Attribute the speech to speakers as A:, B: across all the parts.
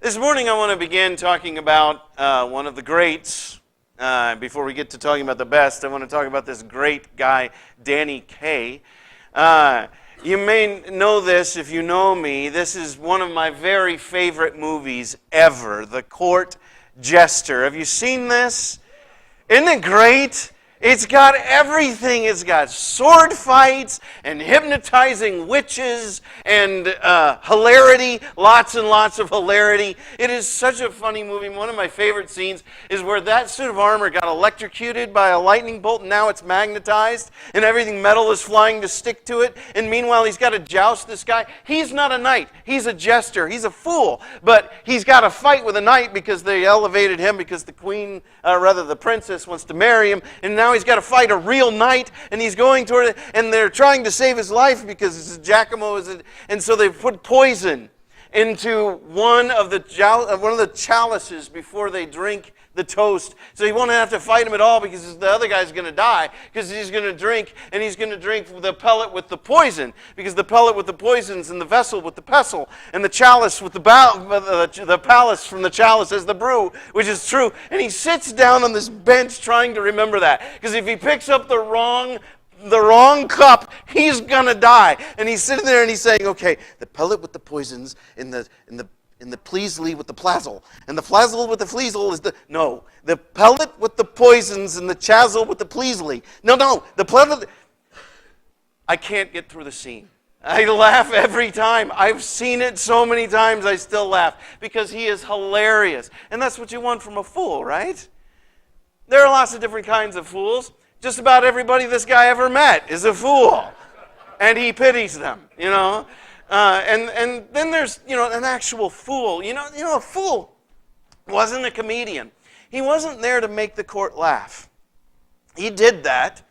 A: This morning I want to begin talking about one of the greats. Before we get to talking about the best, I want to talk about this great guy, Danny Kaye. You may know this if you know me. This is one of my very favorite movies ever, The Court Jester. Have you seen this? Isn't it great? It's got everything. It's got sword fights and hypnotizing witches and hilarity, lots and lots of hilarity. It is such a funny movie. One of my favorite scenes is where that suit of armor got electrocuted by a lightning bolt and now it's magnetized and everything metal is flying to stick to it. And meanwhile, he's got to joust this guy. He's not a knight. He's a jester. He's a fool. But he's got to fight with a knight because they elevated him because the queen, the princess wants to marry him. And now he's got to fight a real knight, and he's going toward it, and they're trying to save his life because Giacomo and so they put poison into one of the chalices before they drink the toast. So he won't have to fight him at all because the other guy's going to die because he's going to drink, and he's going to drink the pellet with the poison because the pellet with the poison's in the vessel with the pestle, and the chalice with the palace from the chalice as the brew, which is true. And he sits down on this bench trying to remember that because if he picks up the wrong cup, he's gonna die. And he's sitting there and he's saying, okay, the pellet with the poisons in the pleasely with the plazzle. And the flazzle with the fleazle is the pellet with the poisons and the chazzle with the pleasely. No, the pellet. I can't get through the scene. I laugh every time. I've seen it so many times, I still laugh because he is hilarious. And that's what you want from a fool, right? There are lots of different kinds of fools. Just about everybody this guy ever met is a fool. And he pities them, And then there's, an actual fool. A fool wasn't a comedian. He wasn't there to make the court laugh. He did that.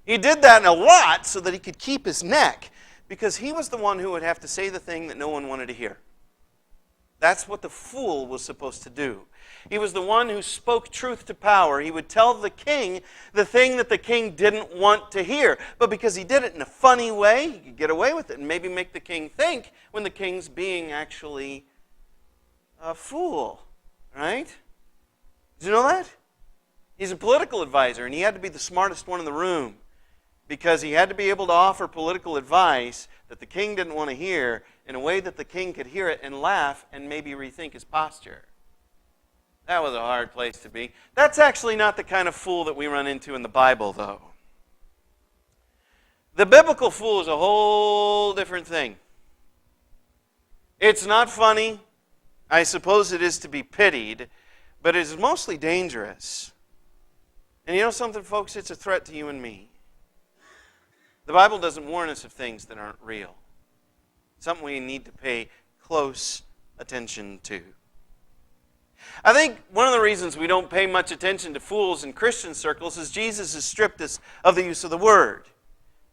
A: He did that a lot so that he could keep his neck because he was the one who would have to say the thing that no one wanted to hear. That's what the fool was supposed to do. He was the one who spoke truth to power. He would tell the king the thing that the king didn't want to hear. But because he did it in a funny way, he could get away with it and maybe make the king think when the king's being actually a fool. Right? Did you know that? He's a political advisor, and he had to be the smartest one in the room because he had to be able to offer political advice that the king didn't want to hear in a way that the king could hear it and laugh and maybe rethink his posture. That was a hard place to be. That's actually not the kind of fool that we run into in the Bible, though. The biblical fool is a whole different thing. It's not funny. I suppose it is to be pitied, but it is mostly dangerous. And you know something, folks? It's a threat to you and me. The Bible doesn't warn us of things that aren't real. Something we need to pay close attention to. I think one of the reasons we don't pay much attention to fools in Christian circles is Jesus has stripped us of the use of the word.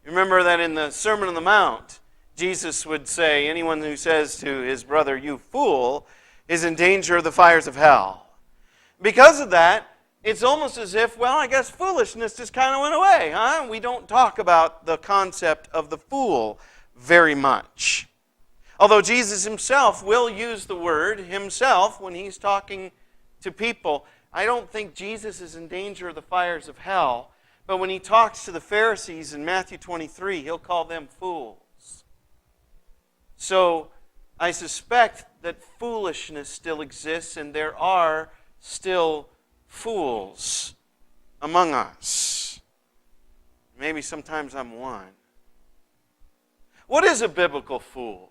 A: Remember that in the Sermon on the Mount, Jesus would say, anyone who says to his brother, you fool, is in danger of the fires of hell. Because of that, it's almost as if, I guess foolishness just kind of went away, huh? We don't talk about the concept of the fool very much. Although Jesus himself will use the word himself when he's talking to people, I don't think Jesus is in danger of the fires of hell. But when he talks to the Pharisees in Matthew 23, he'll call them fools. So I suspect that foolishness still exists and there are still fools among us. Maybe sometimes I'm one. What is a biblical fool?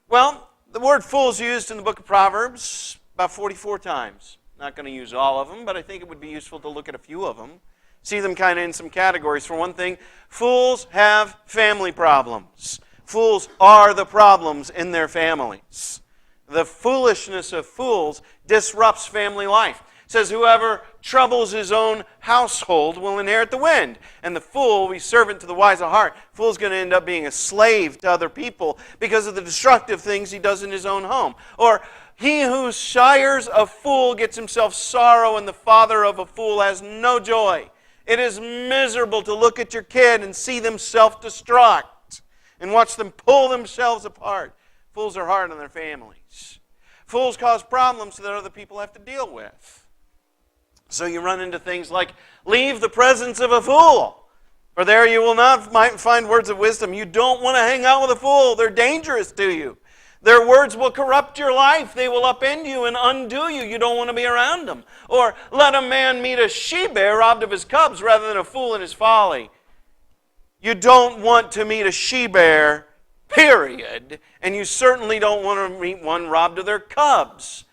A: Well, the word fool is used in the book of Proverbs about 44 times. Not going to use all of them, but I think it would be useful to look at a few of them. See them kind of in some categories. For one thing, fools have family problems. Fools are the problems in their families. The foolishness of fools disrupts family life. It says, whoever troubles his own household will inherit the wind. And the fool will be servant to the wise of heart. The fool's going to end up being a slave to other people because of the destructive things he does in his own home. Or he who shires a fool gets himself sorrow, and the father of a fool has no joy. It is miserable to look at your kid and see them self-destruct and watch them pull themselves apart. Fools are hard on their families. Fools cause problems that other people have to deal with. So you run into things like, leave the presence of a fool, for there you will not find words of wisdom. You don't want to hang out with a fool. They're dangerous to you. Their words will corrupt your life. They will upend you and undo you. You don't want to be around them. Or let a man meet a she-bear robbed of his cubs rather than a fool in his folly. You don't want to meet a she-bear, period. And you certainly don't want to meet one robbed of their cubs.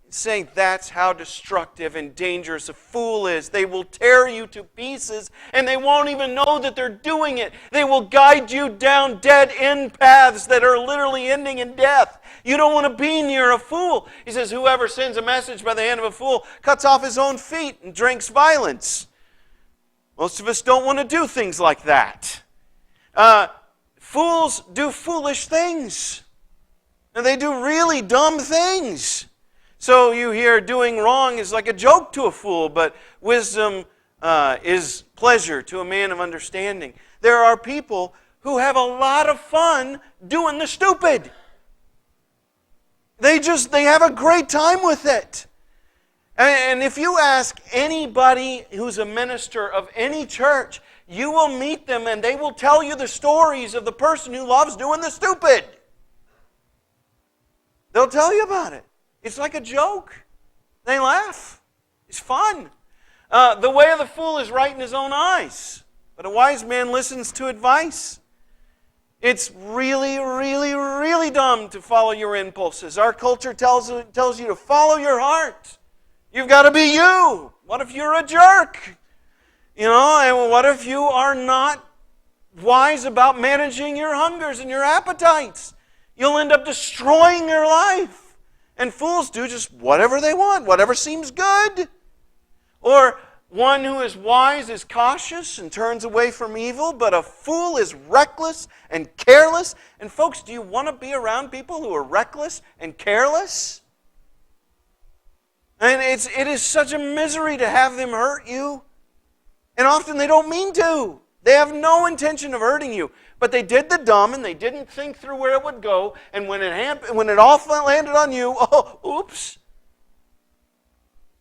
A: It's saying that's how destructive and dangerous a fool is. They will tear you to pieces, and they won't even know that they're doing it. They will guide you down dead-end paths that are literally ending in death. You don't want to be near a fool. He says, whoever sends a message by the hand of a fool cuts off his own feet and drinks violence. Most of us don't want to do things like that. Fools do foolish things. And they do really dumb things. So you hear doing wrong is like a joke to a fool, but wisdom is pleasure to a man of understanding. There are people who have a lot of fun doing the stupid. They have a great time with it. And if you ask anybody who's a minister of any church, you will meet them and they will tell you the stories of the person who loves doing the stupid. They'll tell you about it. It's like a joke. They laugh. It's fun. The way of the fool is right in his own eyes, but a wise man listens to advice. It's really, really, really dumb to follow your impulses. Our culture tells you to follow your heart. You've got to be you. What if you're a jerk? And what if you are not wise about managing your hungers and your appetites? You'll end up destroying your life. And fools do just whatever they want, whatever seems good. Or one who is wise is cautious and turns away from evil, but a fool is reckless and careless. And folks, do you want to be around people who are reckless and careless? And it is such a misery to have them hurt you. And often they don't mean to. They have no intention of hurting you. But they did the dumb and they didn't think through where it would go. And when it all landed on you, oops.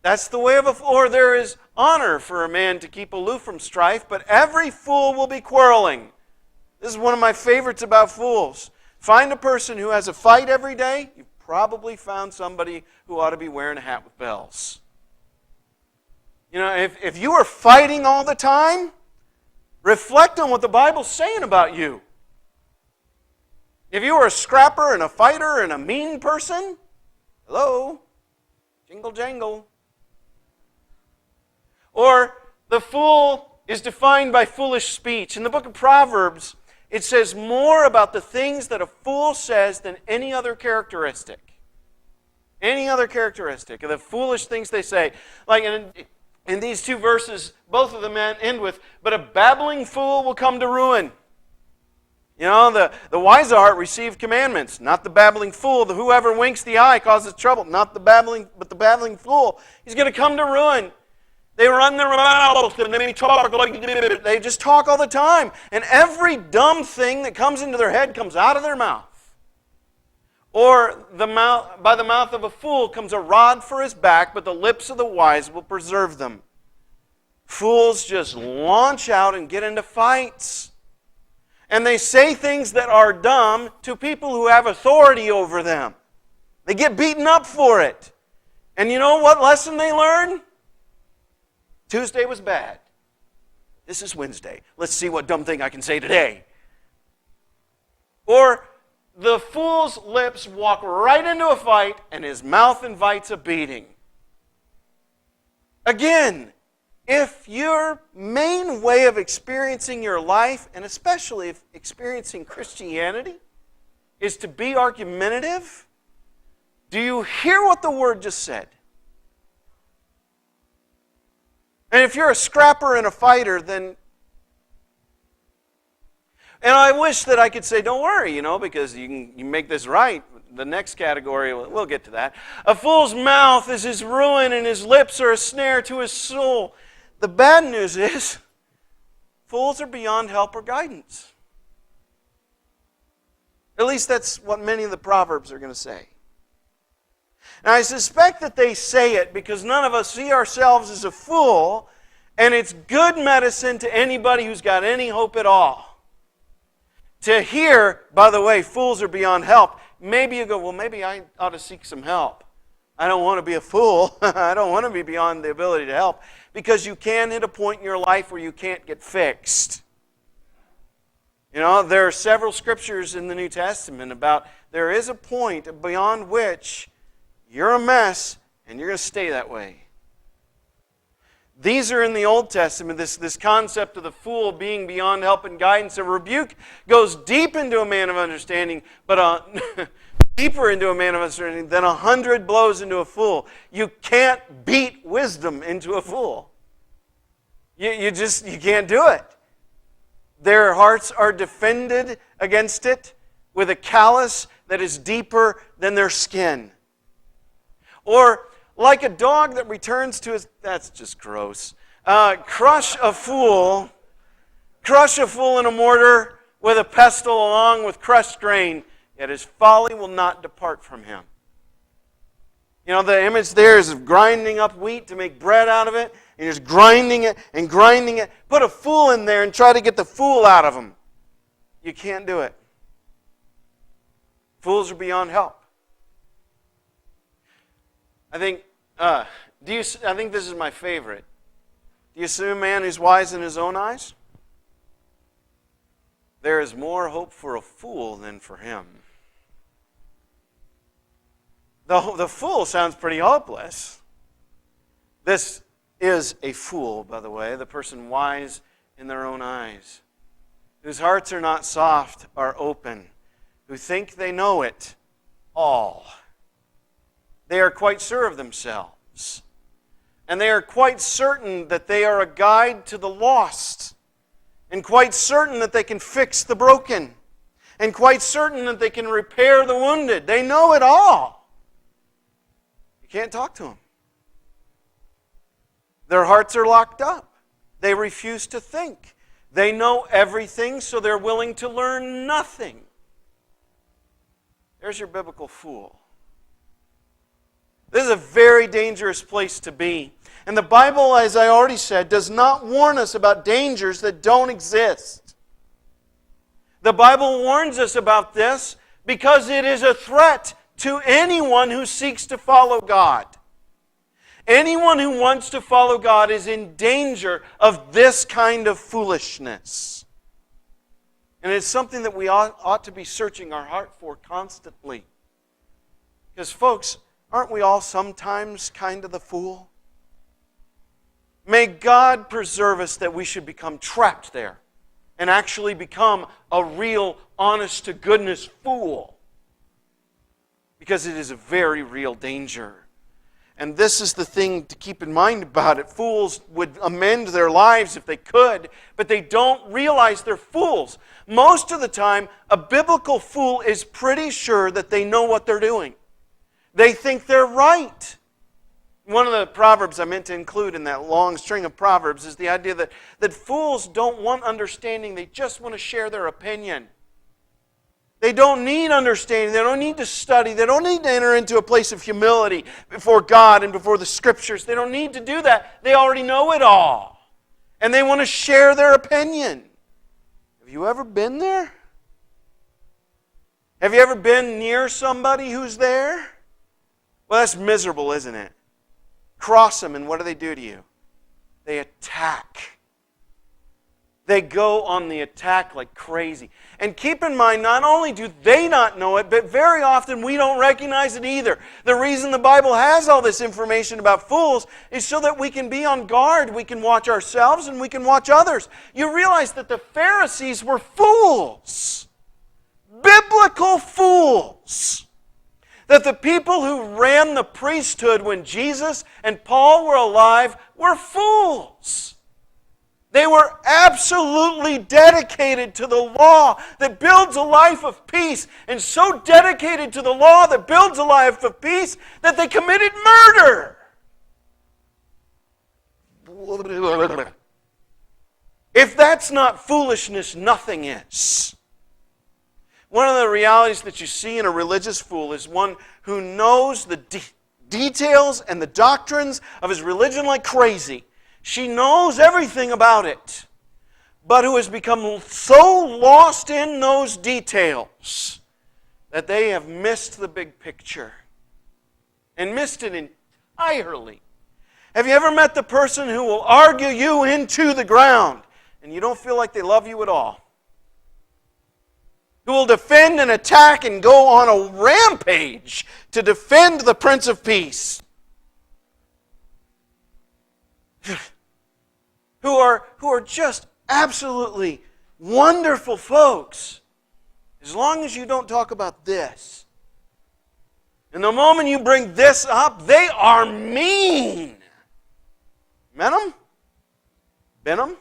A: That's the way of a fool. Or there is honor for a man to keep aloof from strife, but every fool will be quarreling. This is one of my favorites about fools. Find a person who has a fight every day, you've probably found somebody who ought to be wearing a hat with bells. If you are fighting all the time, reflect on what the Bible's saying about you. If you are a scrapper and a fighter and a mean person, hello, jingle jangle. Or the fool is defined by foolish speech. In the book of Proverbs, it says more about the things that a fool says than any other characteristic. Any other characteristic of the foolish things they say. Like in these two verses, both of them end with, but a babbling fool will come to ruin. The wise heart receive commandments, not the babbling fool. Whoever winks the eye causes trouble, not the babbling, but the babbling fool. He's going to come to ruin. They run their mouth and they just talk all the time. And every dumb thing that comes into their head comes out of their mouth. Or by the mouth of a fool comes a rod for his back, but the lips of the wise will preserve them. Fools just launch out and get into fights. And they say things that are dumb to people who have authority over them. They get beaten up for it. And you know what lesson they learn? Tuesday was bad. This is Wednesday. Let's see what dumb thing I can say today. Or the fool's lips walk right into a fight and his mouth invites a beating. Again, if your main way of experiencing your life, and especially if experiencing Christianity, is to be argumentative, do you hear what the Word just said? And if you're a scrapper and a fighter, then... And I wish that I could say, don't worry, because you make this right. The next category, we'll get to that. A fool's mouth is his ruin, and his lips are a snare to his soul. The bad news is, fools are beyond help or guidance. At least that's what many of the Proverbs are going to say. And I suspect that they say it because none of us see ourselves as a fool, and it's good medicine to anybody who's got any hope at all. To hear, by the way, fools are beyond help, maybe you go, well, maybe I ought to seek some help. I don't want to be a fool. I don't want to be beyond the ability to help. Because you can hit a point in your life where you can't get fixed. You know, there are several scriptures in the New Testament about there is a point beyond which you're a mess and you're going to stay that way. These are in the Old Testament, this concept of the fool being beyond help and guidance. A rebuke goes deep into a man of understanding, but deeper into a man of understanding than 100 blows into a fool. You can't beat wisdom into a fool. You can't do it. Their hearts are defended against it with a callous that is deeper than their skin. Or like a dog that returns to his... That's just gross. Crush a fool in a mortar with a pestle along with crushed grain, yet his folly will not depart from him. You know, the image there is of grinding up wheat to make bread out of it, and you're just grinding it and grinding it. Put a fool in there and try to get the fool out of him. You can't do it. Fools are beyond help. I think this is my favorite. Do you see a man who's wise in his own eyes? There is more hope for a fool than for him. The fool sounds pretty hopeless. This is a fool, by the way, the person wise in their own eyes, whose hearts are not soft, are open, who think they know it all. They are quite sure of themselves. And they are quite certain that they are a guide to the lost. And quite certain that they can fix the broken. And quite certain that they can repair the wounded. They know it all. You can't talk to them. Their hearts are locked up. They refuse to think. They know everything, so they're willing to learn nothing. There's your biblical fool. This is a very dangerous place to be. And the Bible, as I already said, does not warn us about dangers that don't exist. The Bible warns us about this because it is a threat to anyone who seeks to follow God. Anyone who wants to follow God is in danger of this kind of foolishness. And it's something that we ought to be searching our heart for constantly. Because folks, aren't we all sometimes kind of the fool? May God preserve us that we should become trapped there and actually become a real, honest-to-goodness fool. Because it is a very real danger. And this is the thing to keep in mind about it. Fools would amend their lives if they could, but they don't realize they're fools. Most of the time, a biblical fool is pretty sure that they know what they're doing. They think they're right. One of the proverbs I meant to include in that long string of proverbs is the idea that fools don't want understanding, they just want to share their opinion. They don't need understanding, they don't need to study, they don't need to enter into a place of humility before God and before the Scriptures. They don't need to do that. They already know it all. And they want to share their opinion. Have you ever been there? Have you ever been near somebody who's there? Well, that's miserable, isn't it? Cross them, and what do to you? They attack. They go on the attack like crazy. And keep in mind, not only do they not know it, but very often we don't recognize it either. The reason the Bible has all this information about fools is so that we can be on guard. We can watch ourselves and we can watch others. You realize that the Pharisees were fools. Biblical fools. That the people who ran the priesthood when Jesus and Paul were alive were fools. They were absolutely dedicated to the law that builds a life of peace, and so dedicated to the law that builds a life of peace that they committed murder. If that's not foolishness, nothing is. One of the realities that you see in a religious fool is one who knows the details and the doctrines of his religion like crazy. She knows everything about it, but who has become so lost in those details that they have missed the big picture and missed it entirely. Have you ever met the person who will argue you into the ground and you don't feel like they love you at all? Who will defend and attack and go on a rampage to defend the Prince of Peace? who are just absolutely wonderful folks, as long as you don't talk about this. And the moment you bring this up, they are mean. Met them? Been them?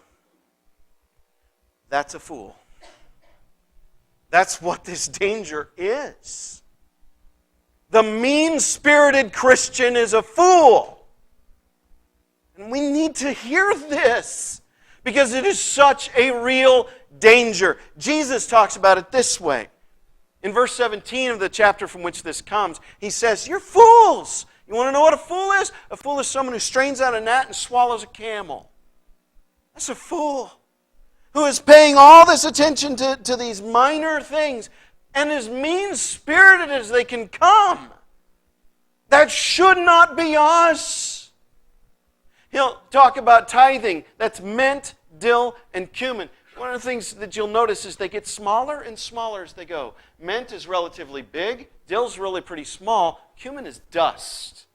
A: That's a fool. That's what this danger is. The mean-spirited Christian is a fool. And we need to hear this because it is such a real danger. Jesus talks about it this way. In verse 17 of the chapter from which this comes, he says, "You're fools." You want to know what a fool is? A fool is someone who strains out a gnat and swallows a camel. That's a fool who is paying all this attention to these minor things and as mean-spirited as they can come. That should not be us. He'll talk about tithing. That's mint, dill, and cumin. One of the things that you'll notice is they get smaller and smaller as they go. Mint is relatively big. Dill's really pretty small. Cumin is dust.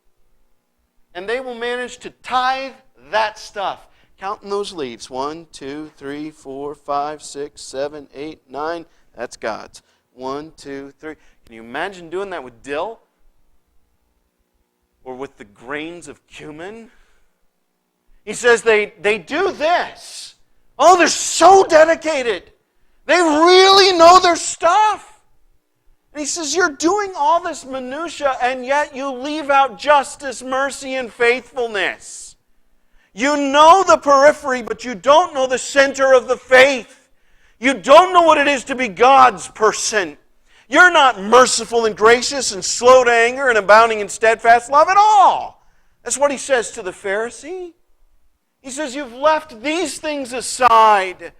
A: And they will manage to tithe that stuff. Counting those leaves. 1, 2, 3, 4, 5, 6, 7, 8, 9. That's God's. 1, 2, 3. Can you imagine doing that with dill? Or with the grains of cumin? He says they do this. Oh, they're so dedicated. They really know their stuff. And he says, you're doing all this minutia, and yet you leave out justice, mercy, and faithfulness. You know the periphery, but you don't know the center of the faith. You don't know what it is to be God's person. You're not merciful and gracious and slow to anger and abounding in steadfast love at all. That's what he says to the Pharisee. He says, you've left these things aside.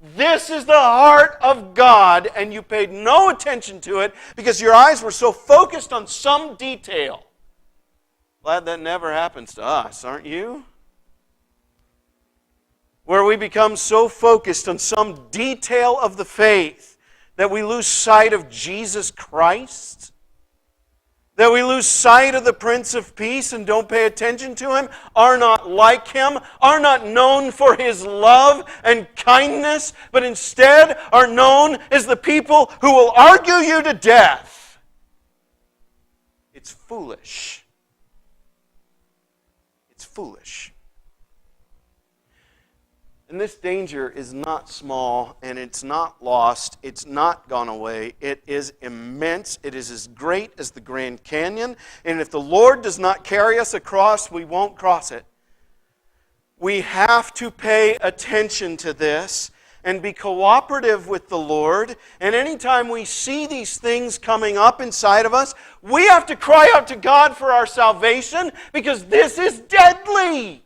A: This is the heart of God, and you paid no attention to it because your eyes were so focused on some detail. Glad that never happens to us, aren't you? Where we become so focused on some detail of the faith that we lose sight of Jesus Christ, that we lose sight of the Prince of Peace and don't pay attention to Him, are not like Him, are not known for His love and kindness, but instead are known as the people who will argue you to death. It's foolish. It's foolish. And this danger is not small, and it's not lost. It's not gone away. It is immense. It is as great as the Grand Canyon. And if the Lord does not carry us across, we won't cross it. We have to pay attention to this and be cooperative with the Lord. And anytime we see these things coming up inside of us, we have to cry out to God for our salvation because this is deadly.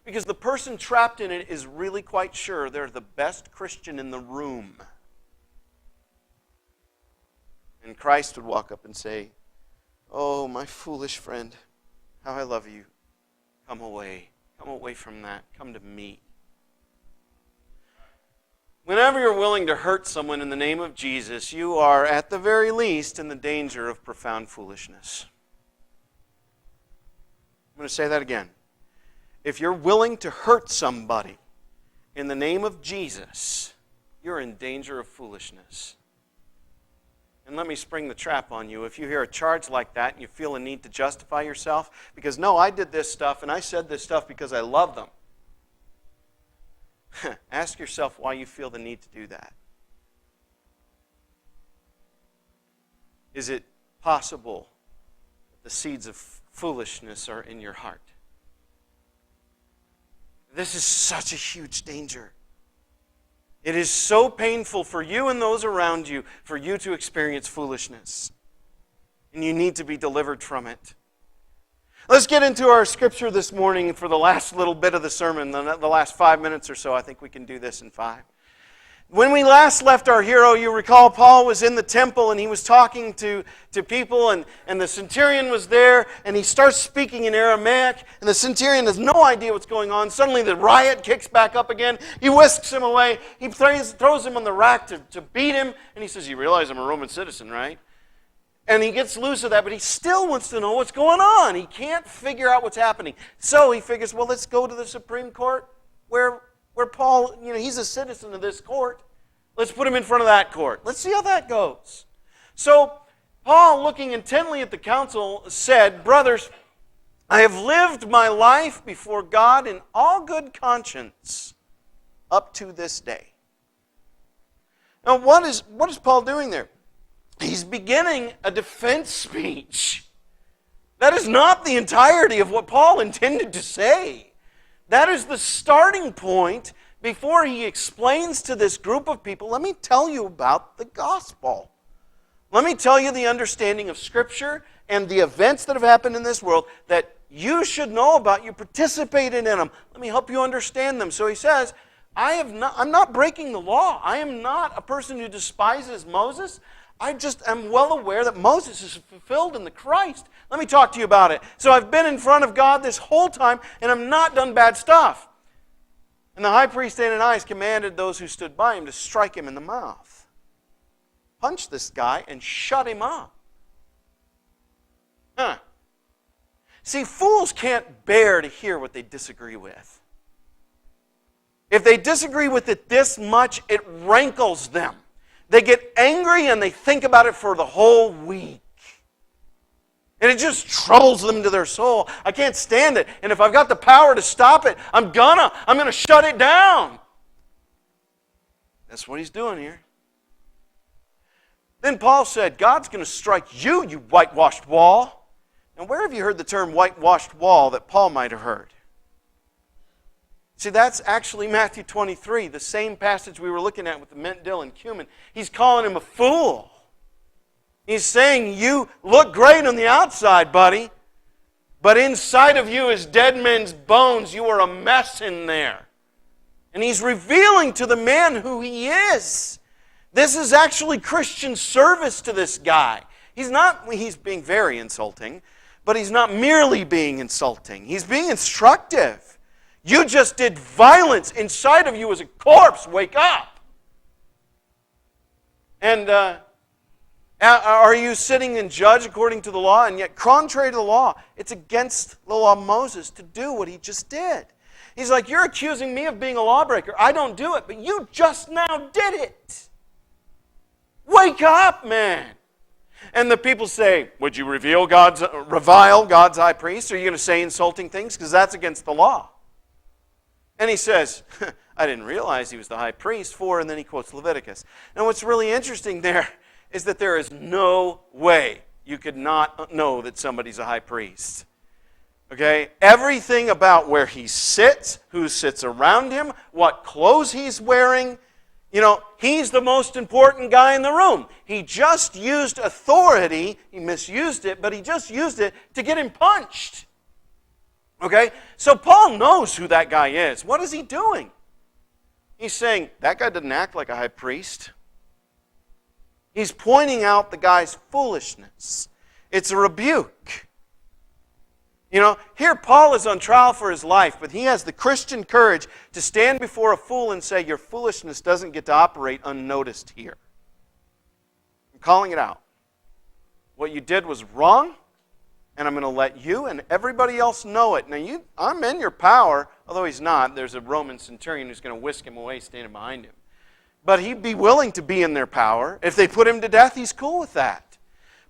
A: Because the person trapped in it is really quite sure they're the best Christian in the room. And Christ would walk up and say, "Oh, my foolish friend, how I love you. Come away. Come away from that. Come to me." Whenever you're willing to hurt someone in the name of Jesus, you are, at the very least, in the danger of profound foolishness. I'm going to say that again. If you're willing to hurt somebody in the name of Jesus, you're in danger of foolishness. And let me spring the trap on you. If you hear a charge like that and you feel a need to justify yourself, because no, I did this stuff and I said this stuff because I love them. Ask yourself why you feel the need to do that. Is it possible that the seeds of foolishness are in your heart? This is such a huge danger. It is so painful for you and those around you for you to experience foolishness. And you need to be delivered from it. Let's get into our scripture this morning for the last little bit of the sermon, the last 5 minutes or so. I think we can do this in 5. When we last left our hero, you recall Paul was in the temple and he was talking to people and the centurion was there and he starts speaking in Aramaic and the centurion has no idea what's going on. Suddenly the riot kicks back up again. He whisks him away. He throws him on the rack to beat him and he says, "You realize I'm a Roman citizen, right?" And he gets loose of that, but he still wants to know what's going on. He can't figure out what's happening. So he figures, well, let's go to the Supreme Court where Paul, he's a citizen of this court. Let's put him in front of that court. Let's see how that goes. So Paul, looking intently at the council, said, "Brothers, I have lived my life before God in all good conscience up to this day." Now, what is Paul doing there? He's beginning a defense speech. That is not the entirety of what Paul intended to say. That is the starting point before he explains to this group of people, let me tell you about the gospel. Let me tell you the understanding of Scripture and the events that have happened in this world that you should know about. You participated in them. Let me help you understand them. So he says, I'm not breaking the law. I am not a person who despises Moses. I just am well aware that Moses is fulfilled in the Christ. Let me talk to you about it. So I've been in front of God this whole time, and I've not done bad stuff. And the high priest Ananias commanded those who stood by him to strike him in the mouth. Punch this guy and shut him up. See, fools can't bear to hear what they disagree with. If they disagree with it this much, it rankles them. They get angry and they think about it for the whole week. And it just troubles them to their soul. I can't stand it. And if I've got the power to stop it, I'm gonna shut it down. That's what he's doing here. Then Paul said, God's going to strike you, you whitewashed wall. Now, where have you heard the term whitewashed wall that Paul might have heard? See, that's actually Matthew 23, the same passage we were looking at with the mint, dill, and cumin. He's calling him a fool. He's saying, you look great on the outside, buddy, but inside of you is dead men's bones. You are a mess in there. And he's revealing to the man who he is. This is actually Christian service to this guy. He's being very insulting, but he's not merely being insulting. He's being instructive. You just did violence. Inside of you is a corpse. Wake up. And are you sitting and judge according to the law? And yet, contrary to the law, it's against the law of Moses to do what he just did. He's like, you're accusing me of being a lawbreaker. I don't do it, but you just now did it. Wake up, man. And the people say, would you revile God's high priest? Are you going to say insulting things? Because that's against the law. And he says, I didn't realize he was the high priest for, and then he quotes Leviticus. And what's really interesting there is that there is no way you could not know that somebody's a high priest. Okay? Everything about where he sits, who sits around him, what clothes he's wearing, he's the most important guy in the room. He just used authority, he misused it, but he just used it to get him punched. Okay? So Paul knows who that guy is. What is he doing? He's saying, that guy didn't act like a high priest. He's pointing out the guy's foolishness. It's a rebuke. Here Paul is on trial for his life, but he has the Christian courage to stand before a fool and say, your foolishness doesn't get to operate unnoticed here. I'm calling it out. What you did was wrong, and I'm going to let you and everybody else know it. Now, I'm in your power, although he's not. There's a Roman centurion who's going to whisk him away standing behind him. But he'd be willing to be in their power. If they put him to death, he's cool with that.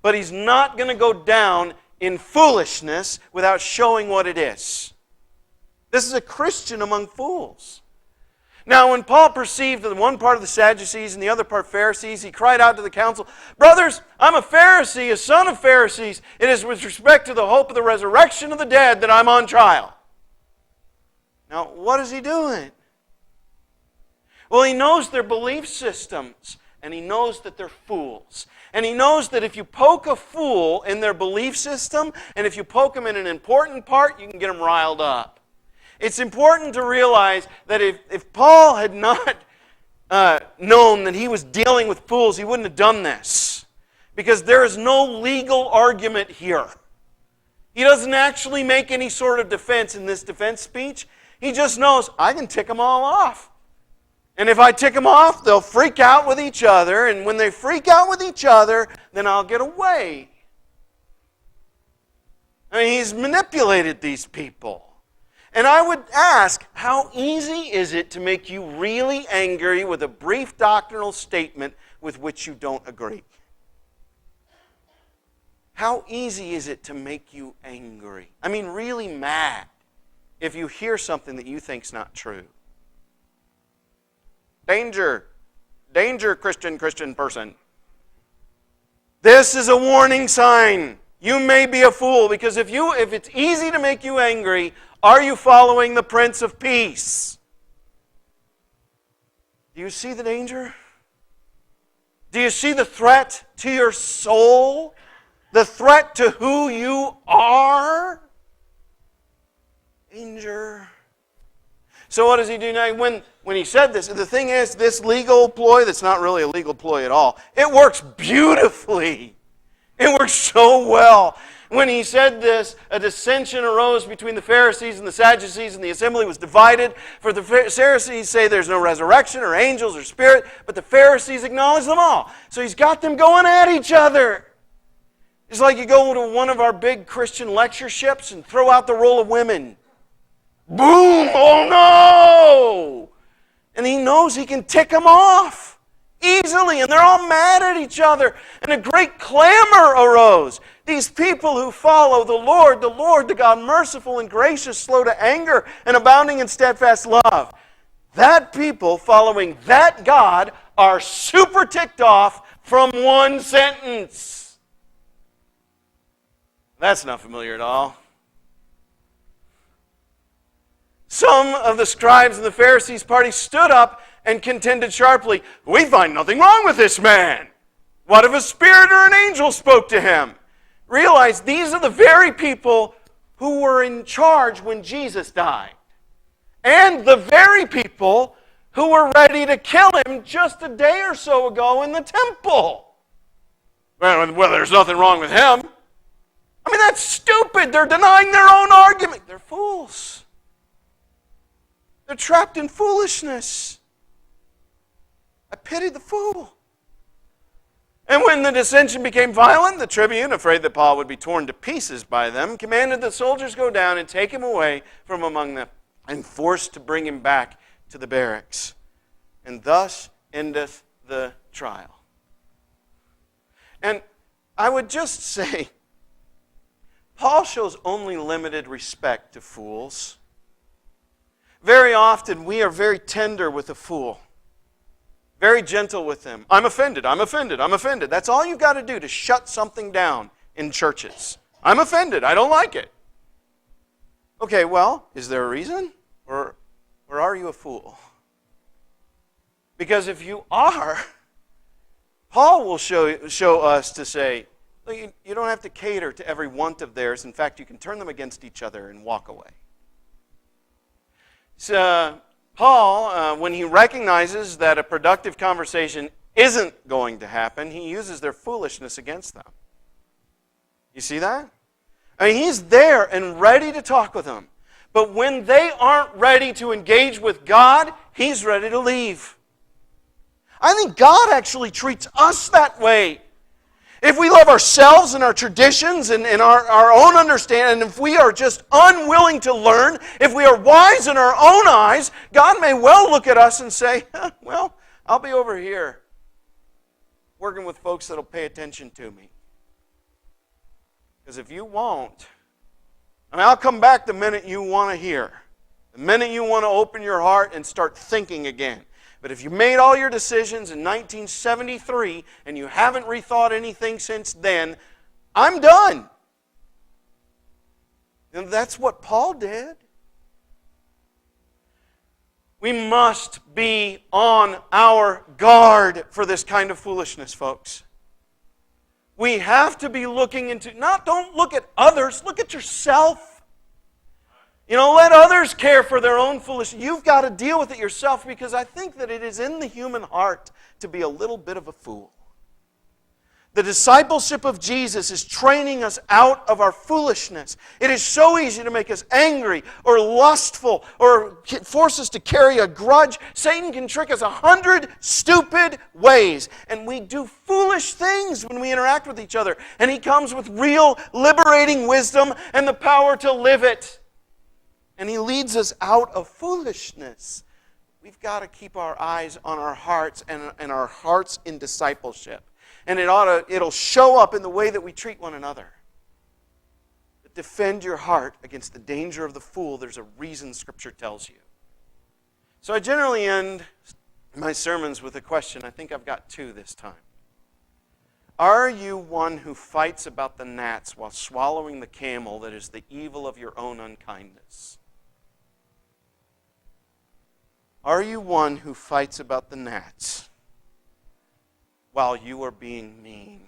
A: But he's not going to go down in foolishness without showing what it is. This is a Christian among fools. Now, when Paul perceived that one part of the Sadducees and the other part Pharisees, he cried out to the council, brothers, I'm a Pharisee, a son of Pharisees. It is with respect to the hope of the resurrection of the dead that I'm on trial. Now, what is he doing? Well, he knows their belief systems. and he knows that they're fools. And he knows that if you poke a fool in their belief system, and if you poke them in an important part, you can get them riled up. It's important to realize that if Paul had not known that he was dealing with fools, he wouldn't have done this. Because there is no legal argument here. He doesn't actually make any sort of defense in this defense speech. He just knows, I can tick them all off. And if I tick them off, they'll freak out with each other. And when they freak out with each other, then I'll get away. I mean, he's manipulated these people. And I would ask, how easy is it to make you really angry with a brief doctrinal statement with which you don't agree? How easy is it to make you angry? I mean, really mad if you hear something that you think's not true. Danger. Danger, Christian person. This is a warning sign. You may be a fool, because if it's easy to make you angry, are you following the Prince of Peace? Do you see the danger? Do you see the threat to your soul? The threat to who you are? Danger. So what does he do now? When he said this, the thing is, this legal ploy that's not really a legal ploy at all, it works beautifully. It works so well. When he said this, a dissension arose between the Pharisees and the Sadducees, and the assembly was divided. For the Pharisees say there's no resurrection or angels or spirit, but the Pharisees acknowledge them all. So he's got them going at each other. It's like you go to one of our big Christian lectureships and throw out the role of women. Boom! Oh no! And he knows he can tick them off easily, and they're all mad at each other. And a great clamor arose. These people who follow the Lord, the God merciful and gracious, slow to anger, and abounding in steadfast love. That people following that God are super ticked off from one sentence. That's not familiar at all. Some of the scribes and the Pharisees' party stood up and contended sharply, "We find nothing wrong with this man. What if a spirit or an angel spoke to him?" Realize these are the very people who were in charge when Jesus died. And the very people who were ready to kill him just a day or so ago in the temple. Well, there's nothing wrong with him. I mean, that's stupid. They're denying their own argument. They're fools. They're trapped in foolishness. I pity the fool. And when the dissension became violent, the tribune, afraid that Paul would be torn to pieces by them, commanded the soldiers go down and take him away from among them, and forced to bring him back to the barracks. And thus endeth the trial. And I would just say, Paul shows only limited respect to fools. Very often we are very tender with a fool. Very gentle with them. I'm offended, I'm offended, I'm offended. That's all you've got to do to shut something down in churches. I'm offended, I don't like it. Okay, well, is there a reason? Or are you a fool? Because if you are, Paul will show us to say, you don't have to cater to every want of theirs. In fact, you can turn them against each other and walk away. So, Paul, when he recognizes that a productive conversation isn't going to happen, he uses their foolishness against them. You see that? I mean, he's there and ready to talk with them. But when they aren't ready to engage with God, he's ready to leave. I think God actually treats us that way. If we love ourselves and our traditions and our own understanding, and if we are just unwilling to learn, if we are wise in our own eyes, God may well look at us and say, well, I'll be over here working with folks that will pay attention to me. Because if you won't, I'll come back the minute you want to hear, the minute you want to open your heart and start thinking again. But if you made all your decisions in 1973 and you haven't rethought anything since then, I'm done. And that's what Paul did. We must be on our guard for this kind of foolishness, folks. We have to be looking into, don't look at others, look at yourself. Let others care for their own foolishness. You've got to deal with it yourself, because I think that it is in the human heart to be a little bit of a fool. The discipleship of Jesus is training us out of our foolishness. It is so easy to make us angry or lustful or force us to carry a grudge. Satan can trick us 100 stupid ways. And we do foolish things when we interact with each other. And he comes with real liberating wisdom and the power to live it. And he leads us out of foolishness. We've got to keep our eyes on our hearts and our hearts in discipleship. And it'll show up in the way that we treat one another. But defend your heart against the danger of the fool. There's a reason Scripture tells you. So I generally end my sermons with a question. I think I've got two this time. Are you one who fights about the gnats while swallowing the camel that is the evil of your own unkindness? Are you one who fights about the gnats while you are being mean?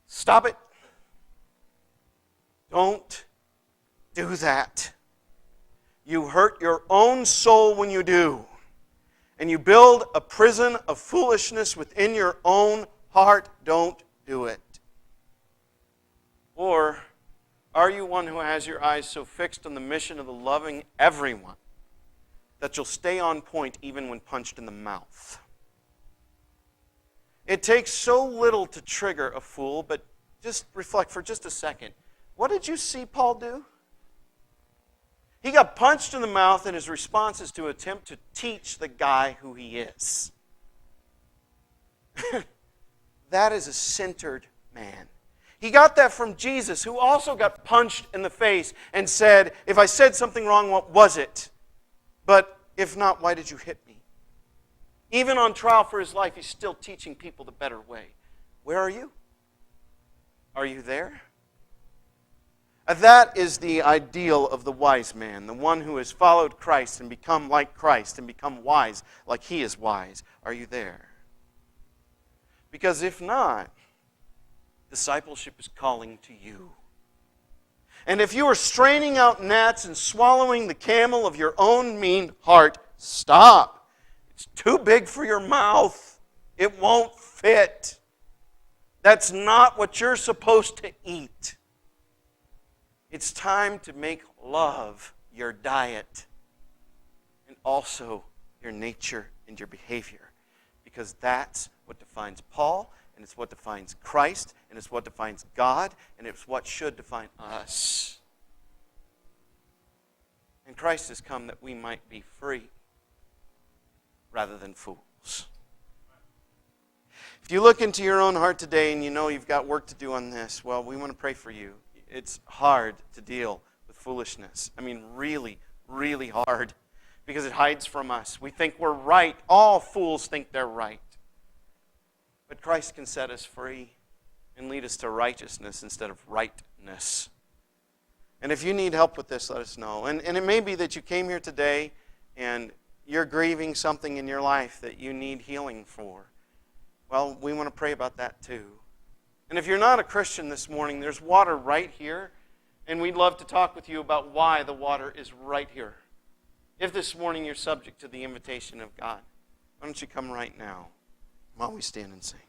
A: Stop it. Don't do that. You hurt your own soul when you do. And you build a prison of foolishness within your own heart. Don't do it. Or are you one who has your eyes so fixed on the mission of loving everyone that you'll stay on point even when punched in the mouth? It takes so little to trigger a fool, but just reflect for just a second. What did you see Paul do? He got punched in the mouth, and his response is to attempt to teach the guy who he is. That is a centered man. He got that from Jesus, who also got punched in the face and said, if I said something wrong, what was it? But if not, why did you hit me? Even on trial for his life, he's still teaching people the better way. Where are you? Are you there? That is the ideal of the wise man, the one who has followed Christ and become like Christ and become wise like he is wise. Are you there? Because if not, discipleship is calling to you. And if you are straining out gnats and swallowing the camel of your own mean heart, stop. It's too big for your mouth. It won't fit. That's not what you're supposed to eat. It's time to make love your diet and also your nature and your behavior, because that's what defines Paul, and it's what defines Christ, and it's what defines God, and it's what should define us. And Christ has come that we might be free rather than fools. If you look into your own heart today and you know you've got work to do on this, well, we want to pray for you. It's hard to deal with foolishness. I mean, really, really hard, because it hides from us. We think we're right. All fools think they're right. But Christ can set us free and lead us to righteousness instead of rightness. And if you need help with this, let us know. And it may be that you came here today and you're grieving something in your life that you need healing for. Well, we want to pray about that too. And if you're not a Christian this morning, there's water right here, and we'd love to talk with you about why the water is right here. If this morning you're subject to the invitation of God, why don't you come right now while we stand and sing.